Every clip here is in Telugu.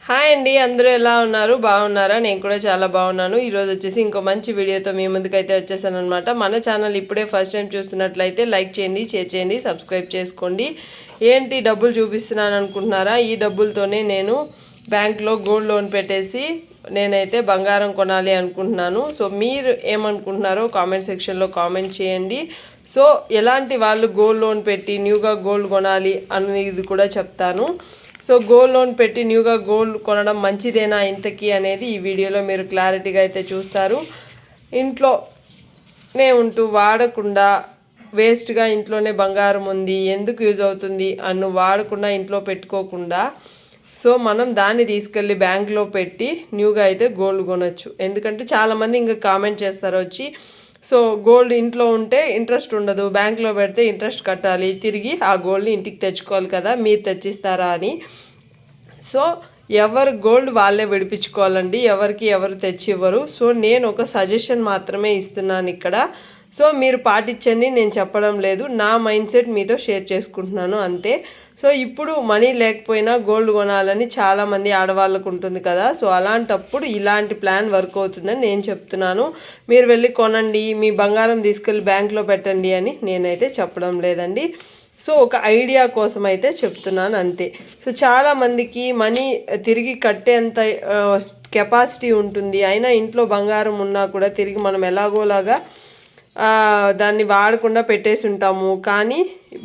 హాయ్ అండి, అందరూ ఎలా ఉన్నారు? బాగున్నారా? నేను కూడా చాలా బాగున్నాను. ఈరోజు వచ్చేసి ఇంకో మంచి వీడియోతో మీ ముందుకైతే వచ్చేసాను అనమాట. మన ఛానల్ ఇప్పుడే ఫస్ట్ టైం చూస్తున్నట్లయితే లైక్ చేయండి, షేర్ చేయండి, సబ్స్క్రైబ్ చేసుకోండి. ఏంటి డబ్బులు చూపిస్తున్నాను అనుకుంటున్నారా? ఈ డబ్బులతోనే నేను బ్యాంక్లో గోల్డ్ లోన్ పెట్టేసి నేనైతే బంగారం కొనాలి అనుకుంటున్నాను. సో మీరు ఏమనుకుంటున్నారో కామెంట్ సెక్షన్లో కామెంట్ చేయండి. సో ఎలాంటి వాళ్ళు గోల్డ్ లోన్ పెట్టి న్యూగా గోల్డ్ కొనాలి అనేది కూడా చెప్తాను. సో గోల్డ్ లోన్ పెట్టి న్యూగా గోల్డ్ కొనడం మంచిదేనా ఇంతకీ అనేది ఈ వీడియోలో మీరు క్లారిటీగా అయితే చూస్తారు. ఇంట్లోనే ఉంటూ వాడకుండా వేస్ట్గా ఇంట్లోనే బంగారం ఉంది ఎందుకు యూజ్ అవుతుంది అన్ను వాడకుండా ఇంట్లో పెట్టుకోకుండా సో మనం దాన్ని తీసుకెళ్ళి బ్యాంక్లో పెట్టి న్యూగా అయితే గోల్డ్ కొనొచ్చు. ఎందుకంటే చాలామంది ఇంకా కామెంట్ చేస్తారు వచ్చి, సో గోల్డ్ ఇంట్లో ఉంటే ఇంట్రెస్ట్ ఉండదు, బ్యాంక్లో పెడితే ఇంట్రెస్ట్ కట్టాలి, తిరిగి ఆ గోల్డ్ని ఇంటికి తెచ్చుకోవాలి కదా, మీరు తెచ్చిస్తారా అని. సో ఎవరు గోల్డ్ వాళ్ళే విడిపించుకోవాలండి, ఎవరికి ఎవరు తెచ్చి ఇవ్వరు. సో నేను ఒక సజెషన్ మాత్రమే ఇస్తున్నాను ఇక్కడ. సో మీరు పాటించండి, నేను చెప్పడం లేదు, నా మైండ్ సెట్ మీతో షేర్ చేసుకుంటున్నాను అంతే. సో ఇప్పుడు మనీ లేకపోయినా గోల్డ్ కొనాలని చాలామంది ఆడవాళ్ళకు ఉంటుంది కదా. సో అలాంటప్పుడు ఇలాంటి ప్లాన్ వర్క్ అవుతుందని నేను చెప్తున్నాను. మీరు వెళ్ళి కొనండి, మీ బంగారం తీసుకెళ్ళి బ్యాంక్లో పెట్టండి అని నేనైతే చెప్పడం లేదండి. సో ఒక ఐడియా కోసం అయితే చెప్తున్నాను అంతే. సో చాలామందికి మనీ తిరిగి కట్టేంత కెపాసిటీ ఉంటుంది, అయినా ఇంట్లో బంగారం ఉన్నా కూడా తిరిగి మనం ఎలాగోలాగా దాన్ని వాడకుండా పెట్టేసి ఉంటాము. కానీ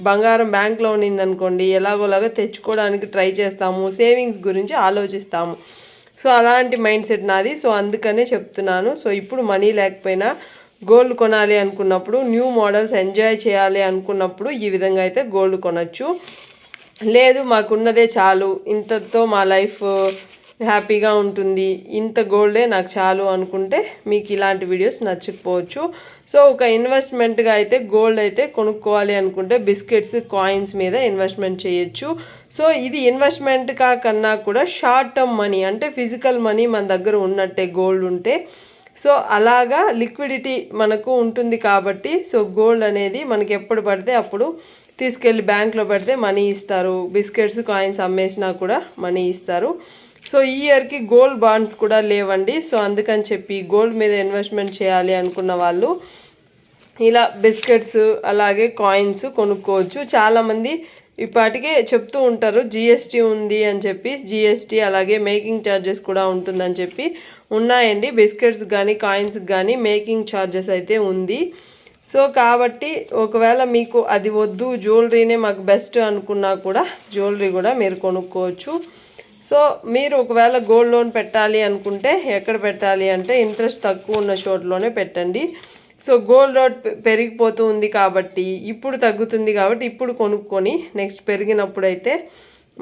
బంగారం బ్యాంక్లో ఉన్నిందనుకోండి ఎలాగోలాగా తెచ్చుకోవడానికి ట్రై చేస్తాము, సేవింగ్స్ గురించి ఆలోచిస్తాము. సో అలాంటి మైండ్ సెట్ నాది. సో అందుకనే చెప్తున్నాను. సో ఇప్పుడు మనీ లేకపోయినా గోల్డ్ కొనాలి అనుకున్నప్పుడు, న్యూ మోడల్స్ ఎంజాయ్ చేయాలి అనుకున్నప్పుడు ఈ విధంగా అయితే గోల్డ్ కొనచ్చు. లేదు మాకున్నదే చాలు, ఇంతతో మా లైఫ్ హ్యాపీగా ఉంటుంది, ఇంత గోల్డే నాకు చాలు అనుకుంటే మీకు ఇలాంటి వీడియోస్ నచ్చకపోవచ్చు. సో ఒక ఇన్వెస్ట్మెంట్గా అయితే గోల్డ్ అయితే కొనుక్కోవాలి అనుకుంటే బిస్కెట్స్, కాయిన్స్ మీద ఇన్వెస్ట్మెంట్ చేయొచ్చు. సో ఇది ఇన్వెస్ట్మెంట్ కన్నా కూడా షార్ట్ టర్మ్ మనీ, అంటే ఫిజికల్ మనీ మన దగ్గర ఉన్నట్టే గోల్డ్ ఉంటే. సో అలాగా లిక్విడిటీ మనకు ఉంటుంది కాబట్టి సో గోల్డ్ అనేది మనకి ఎప్పుడు పడితే అప్పుడు తీసుకెళ్ళి బ్యాంక్లో పెడితే మనీ ఇస్తారు, బిస్కెట్స్, కాయిన్స్ అమ్మేసినా కూడా మనీ ఇస్తారు. సో ఈ ఇయర్కి గోల్డ్ బాండ్స్ కూడా లేవండి. సో అందుకని చెప్పి గోల్డ్ మీద ఇన్వెస్ట్మెంట్ చేయాలి అనుకున్న వాళ్ళు ఇలా బిస్కెట్స్ అలాగే కాయిన్స్ కొనుక్కోవచ్చు. చాలామంది ఇప్పటికే చెప్తూ ఉంటారు జిఎస్టీ ఉంది అని చెప్పి, జిఎస్టీ అలాగే మేకింగ్ ఛార్జెస్ కూడా ఉంటుందని చెప్పి. ఉన్నాయండి, బిస్కెట్స్ కానీ కాయిన్స్ కానీ మేకింగ్ ఛార్జెస్ అయితే ఉంది. సో కాబట్టి ఒకవేళ మీకు అది వద్దు, జ్యువెలరీనే మాకు బెస్ట్ అనుకున్నా కూడా జ్యువెలరీ కూడా మీరు కొనుక్కోవచ్చు. సో మీరు ఒకవేళ గోల్డ్ లోన్ పెట్టాలి అనుకుంటే ఎక్కడ పెట్టాలి అంటే ఇంట్రెస్ట్ తక్కువ ఉన్న చోట్లోనే పెట్టండి. సో గోల్డ్ రేట్ పెరిగిపోతూ ఉంది కాబట్టి, ఇప్పుడు తగ్గుతుంది కాబట్టి ఇప్పుడు కొనుక్కొని నెక్స్ట్ పెరిగినప్పుడు అయితే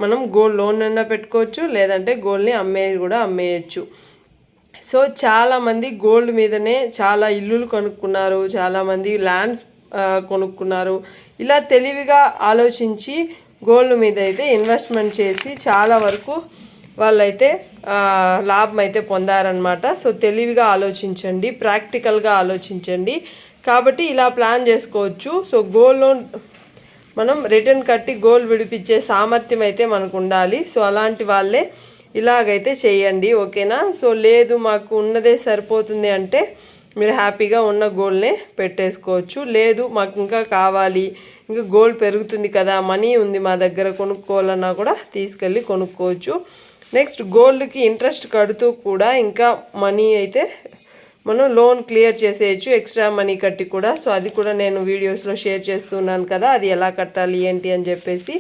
మనం గోల్డ్ లోన్ అయినా పెట్టుకోవచ్చు, లేదంటే గోల్డ్ని అమ్మేయచ్చు. సో చాలామంది గోల్డ్ మీదనే చాలా ఇల్లులు కొనుక్కున్నారు, చాలామంది ల్యాండ్స్ కొనుక్కున్నారు. ఇలా తెలివిగా ఆలోచించి గోల్డ్ మీద అయితే ఇన్వెస్ట్మెంట్ చేసి చాలా వరకు వాళ్ళైతే లాభం అయితే పొందారనమాట. సో తెలివిగా ఆలోచించండి, ప్రాక్టికల్గా ఆలోచించండి. కాబట్టి ఇలా ప్లాన్ చేసుకోవచ్చు. సో గోల్డ్ లోన్ మనం రిటర్న్ కట్టి గోల్డ్ విడిపించే సామర్థ్యం అయితే మనకు ఉండాలి. సో అలాంటి వాళ్ళే ఇలాగైతే చేయండి, ఓకేనా. సో లేదు మాకు ఉన్నదే సరిపోతుంది అంటే మీరు హ్యాపీగా ఉన్న గోల్డ్నే పెట్టేసుకోవచ్చు. లేదు మాకు ఇంకా కావాలి, ఇంకా గోల్డ్ పెరుగుతుంది కదా, మనీ ఉంది మా దగ్గర కొనుక్కోవాలన్నా కూడా తీసుకెళ్ళి కొనుక్కోవచ్చు. నెక్స్ట్ గోల్డ్కి ఇంట్రెస్ట్ కడుతూ కూడా ఇంకా మనీ అయితే మనం లోన్ క్లియర్ చేసేయచ్చు, ఎక్స్ట్రా మనీ కట్టి కూడా. సో అది కూడా నేను వీడియోస్లో షేర్ చేస్తున్నాను కదా, అది ఎలా కట్టాలి ఏంటి అని చెప్పేసి.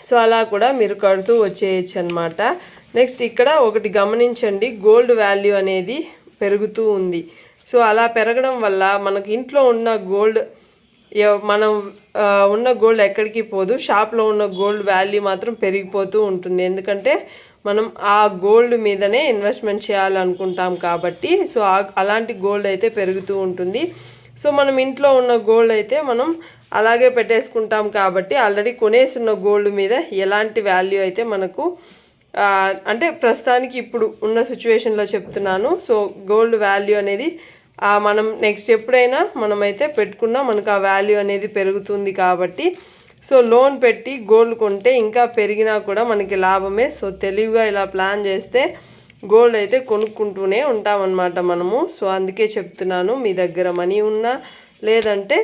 సో అలా కూడా మీరు కడుతూ వచ్చేయచ్చు అనమాట. నెక్స్ట్ ఇక్కడ ఒకటి గమనించండి, గోల్డ్ వాల్యూ అనేది పెరుగుతూ ఉంది. సో అలా పెరగడం వల్ల మనకి ఇంట్లో ఉన్న గోల్డ్, మనం ఉన్న గోల్డ్ ఎక్కడికి పోదు, షాప్లో ఉన్న గోల్డ్ వాల్యూ మాత్రం పెరిగిపోతూ ఉంటుంది. ఎందుకంటే మనం ఆ గోల్డ్ మీదనే ఇన్వెస్ట్మెంట్ చేయాలనుకుంటాం కాబట్టి. సో అలాంటి గోల్డ్ అయితే పెరుగుతూ ఉంటుంది. సో మనం ఇంట్లో ఉన్న గోల్డ్ అయితే మనం అలాగే పెట్టేసుకుంటాం కాబట్టి ఆల్రెడీ కొనేసున్న గోల్డ్ మీద ఎలాంటి వాల్యూ అయితే మనకు అంటే ప్రస్తుతానికి ఇప్పుడు ఉన్న సిచ్యువేషన్లో చెప్తున్నాను. సో గోల్డ్ వాల్యూ అనేది మనం నెక్స్ట్ ఎప్పుడైనా మనమైతే పెట్టుకున్నా మనకు ఆ వాల్యూ అనేది పెరుగుతుంది కాబట్టి సో లోన్ పెట్టి గోల్డ్ కొంటే ఇంకా పెరిగినా కూడా మనకి లాభమే. సో తెలివిగా ఇలా ప్లాన్ చేస్తే గోల్డ్ అయితే కొనుక్కుంటూనే ఉంటామన్నమాట మనము. సో అందుకే చెప్తున్నాను, మీ దగ్గర మనీ ఉన్నా లేదంటే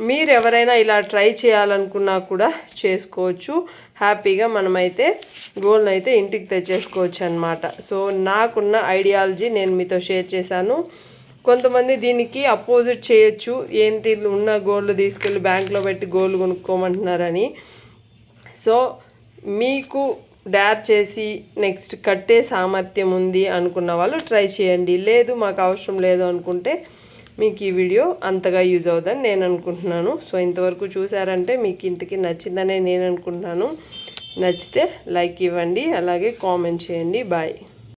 మీరు ఎవరైనా ఇలా ట్రై చేయాలనుకున్నా కూడా చేసుకోవచ్చు. హ్యాపీగా మనమైతే గోల్డ్ అయితే ఇంటికి తెచ్చేసుకోవచ్చు అనమాట. సో నాకున్న ఐడియాలజీ నేను మీతో షేర్ చేశాను. కొంతమంది దీనికి అపోజిట్ చేయొచ్చు, ఏంటి ఉన్న గోల్డ్ తీసుకెళ్ళి బ్యాంక్లో పెట్టి గోల్డ్ కొనుక్కోమంటున్నారని. సో మీకు డ్యార్ చేసి నెక్స్ట్ కట్టే సామర్థ్యం ఉంది అనుకున్న వాళ్ళు ట్రై చేయండి. లేదు మాకు అవసరం లేదు అనుకుంటే మీకు ఈ వీడియో అంతగా యూజ్ అవుతుందని నేను అనుకుంటున్నాను. సో ఇంతవరకు చూసారంటే మీకు ఇంతకీ నచ్చిందనే నేను అనుకుంటున్నాను. నచ్చితే లైక్ ఇవ్వండి, అలాగే కామెంట్ చేయండి. బాయ్.